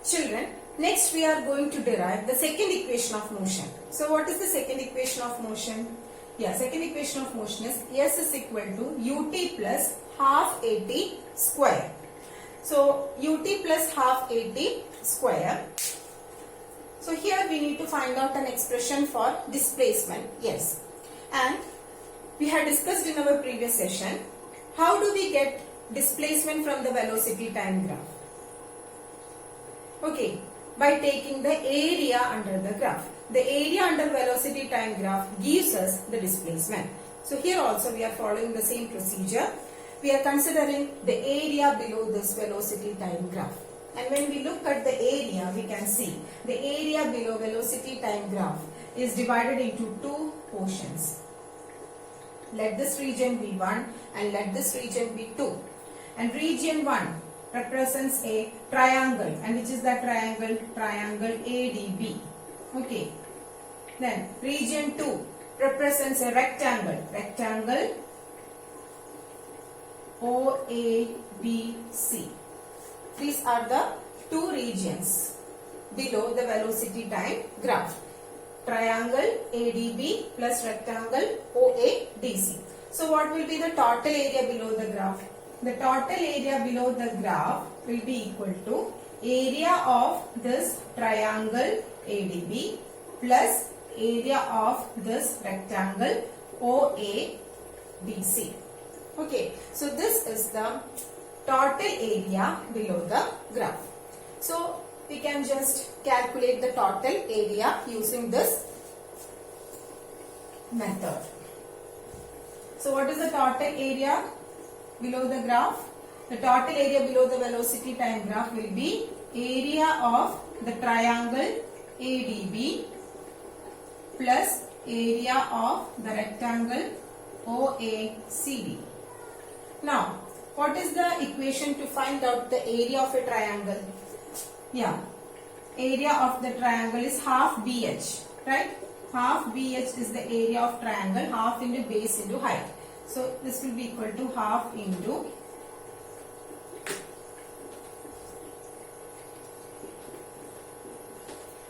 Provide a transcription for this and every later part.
Children, next we are going to derive the second equation of motion. So what is the second equation of motion? Yeah, second equation of motion is S is equal to ut plus half at square. So ut plus half at square. So here we need to find out an expression for displacement. Yes. And we had discussed in our previous session, how do we get displacement from the velocity time graph? Okay, by taking the area under the graph. The area under velocity time graph gives us the displacement. So here also we are following the same procedure. We are considering the area below this velocity time graph. And when we look at the area, we can see the area below velocity time graph is divided into two portions. Let this region be 1 and let this region be 2. And region 1 represents a triangle, and which is that triangle? Triangle ADB. Okay. Then region 2 represents a rectangle. Rectangle OABC. These are the two regions below the velocity time graph. Triangle ADB plus rectangle OADC. So what will be the total area below the graph? The total area below the graph will be equal to area of this triangle ADB plus area of this rectangle OABC. Okay, so this is the total area below the graph. So we can just calculate the total area using this method. So what is the total area below the graph? The total area below the velocity time graph will be area of the triangle ADB plus area of the rectangle OACD. Now, what is the equation to find out the area of a triangle? Yeah, area of the triangle is half BH, right? Half BH is the area of triangle, half into base into height. So this will be equal to half into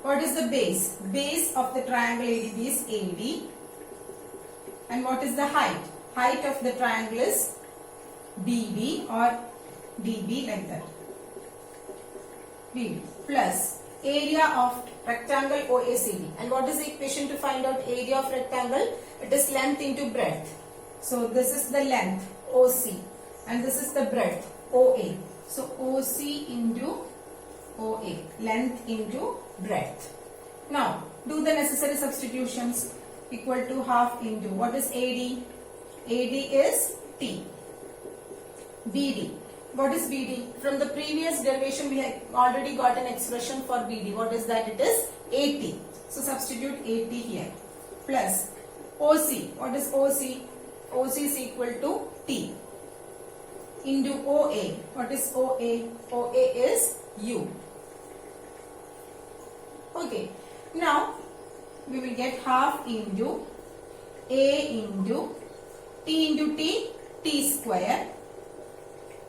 what is the base? Base of the triangle ADB is AD. And what is the height? Height of the triangle is BB or DB, like that. BB plus area of rectangle OACD. And what is the equation to find out area of rectangle? It is length into breadth. So this is the length OC and this is the breadth OA. So OC into OA, length into breadth. Now do the necessary substitutions. Equal to half into what is AD? AD is T. BD. What is BD? From the previous derivation we have already got an expression for BD. What is that? It is AT. So substitute AT here. Plus OC. What is OC? OC is equal to T. Into OA. What is OA? OA is U. Okay. Now we will get half into A into T into T, T square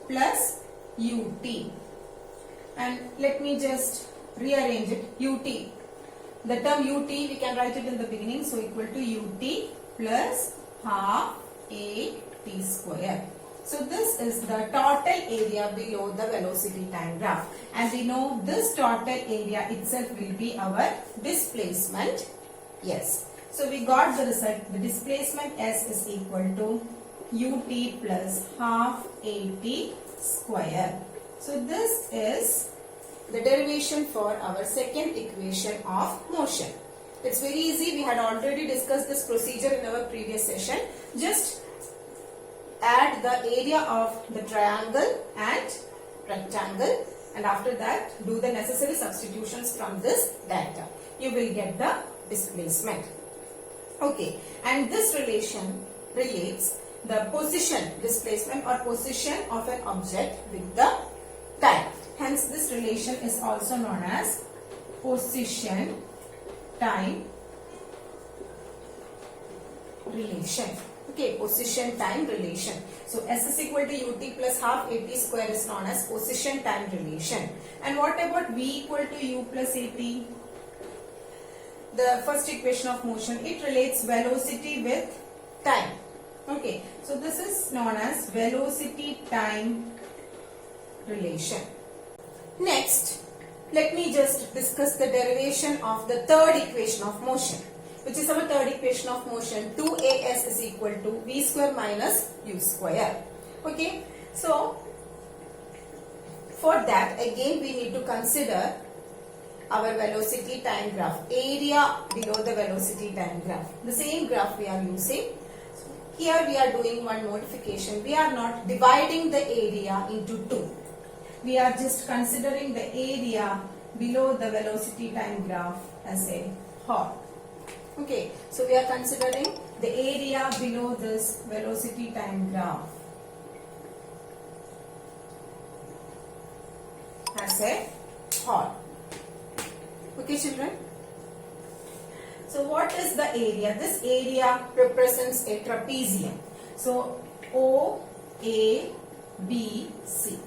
plus UT. And let me just rearrange it. UT. The term UT we can write it in the beginning. So equal to UT plus half AT square. So this is the total area below the velocity time graph. And we know this total area itself will be our displacement. Yes. So we got the result. The displacement S is equal to UT plus half AT square. So this is the derivation for our second equation of motion. It's very easy. We had already discussed this procedure in our previous session. Just add the area of the triangle and rectangle, and after that do the necessary substitutions from this data. You will get the displacement. Okay, and this relation relates the position, displacement or position of an object with the time. Hence this relation is also known as position time relation. Okay, position time relation. So S is equal to UT plus half AT square is known as position time relation. And what about v equal to u plus at? The first equation of motion, it relates velocity with time. Okay, so this is known as velocity time relation. Next, let me just discuss the derivation of the third equation of motion, which is our third equation of motion. 2as is equal to v square minus u square. Okay, so for that again we need to consider our velocity time graph, area below the velocity time graph. The same graph we are using. Here we are doing one modification. We are not dividing the area into two. We are just considering the area below the velocity time graph as a whole. Okay, so we are considering the area below this velocity time graph as a whole. Okay, children. So what is the area? This area represents a trapezium. So O, A, B, C.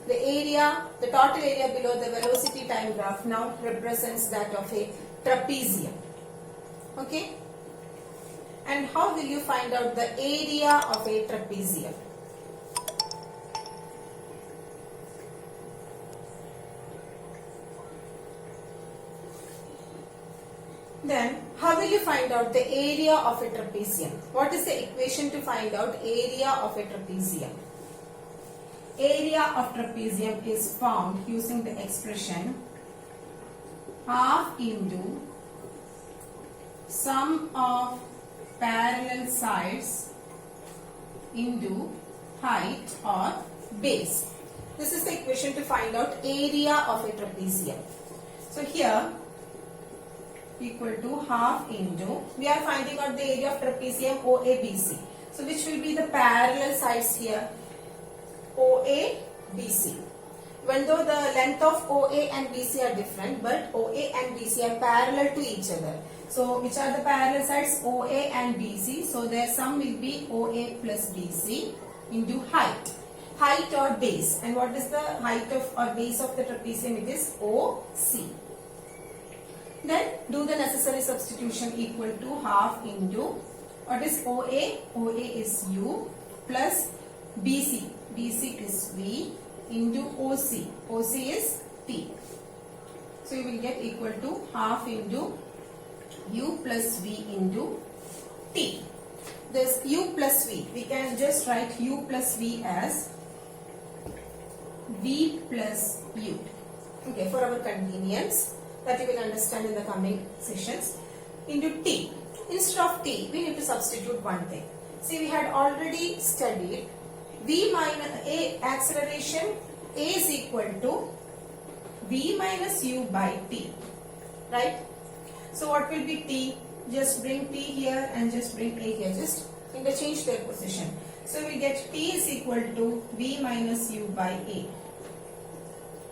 The area, the total area below the velocity time graph now represents that of a trapezium. Okay? And how will you find out the area of a trapezium? Then, how will you find out the area of a trapezium? What is the equation to find out area of a trapezium? Area of trapezium is found using the expression half into sum of parallel sides into height or base. This is the equation to find out area of a trapezium. So here, equal to half into, we are finding out the area of trapezium OABC. So which will be the parallel sides here? OABC. Even though the length of OA and BC are different, but OA and BC are parallel to each other. So which are the parallel sides? OA and BC. So their sum will be OA plus BC into height. Height or base. And what is the height of or base of the trapezium? It is OC. Then do the necessary substitution. Equal to half into, what is OA? OA is U plus BC. BC is V into OC. OC is T. So you will get equal to half into U plus V into T. This U plus V, we can just write U plus V as V plus U. Okay, for our convenience, that you will understand in the coming sessions. Into T. Instead of T, we need to substitute one thing. See, we had already studied V minus A acceleration A is equal to V minus U by T. Right? So what will be T? Just bring T here and just bring A here. Just interchange their position. So we get T is equal to V minus U by A.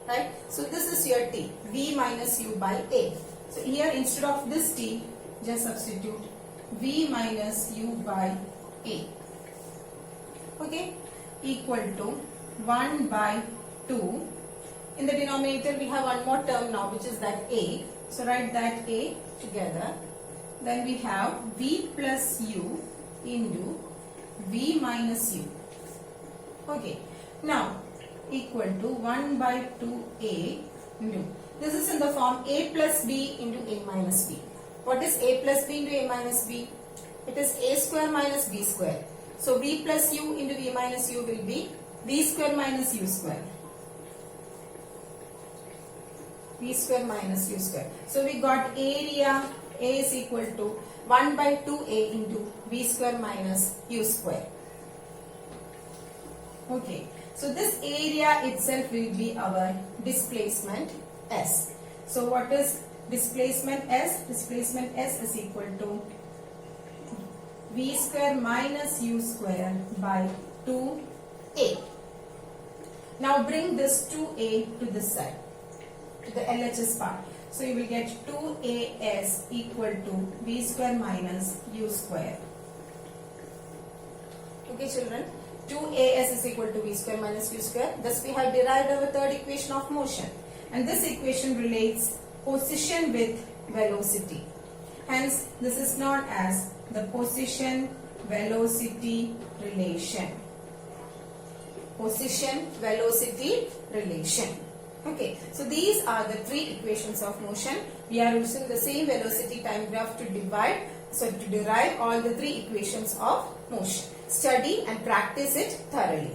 Right? So this is your T, V minus U by A. So here instead of this T, just substitute V minus U by A. Okay? Equal to 1 by 2. In the denominator we have one more term now, which is that A. So write that A together. Then we have V plus U into V minus U. Okay. Now equal to 1 by 2A into, this is in the form A plus B into A minus B. What is A plus B into A minus B? It is A square minus B square. So V plus U into V minus U will be V square minus U square. V square minus U square. So we got area A is equal to 1 by 2A into V square minus U square. Okay. So this area itself will be our displacement S. So what is displacement S? Displacement S is equal to V square minus U square by 2A. Now bring this 2A to this side, to the LHS part. So you will get 2AS equal to V square minus U square. Okay, children. 2as is equal to v square minus q square. Thus we have derived our third equation of motion. And this equation relates position with velocity. Hence, this is known as the position-velocity relation. Position-velocity relation. Okay, so these are the three equations of motion. We are using the same velocity time graph to derive all the three equations of motion. Study and practice it thoroughly.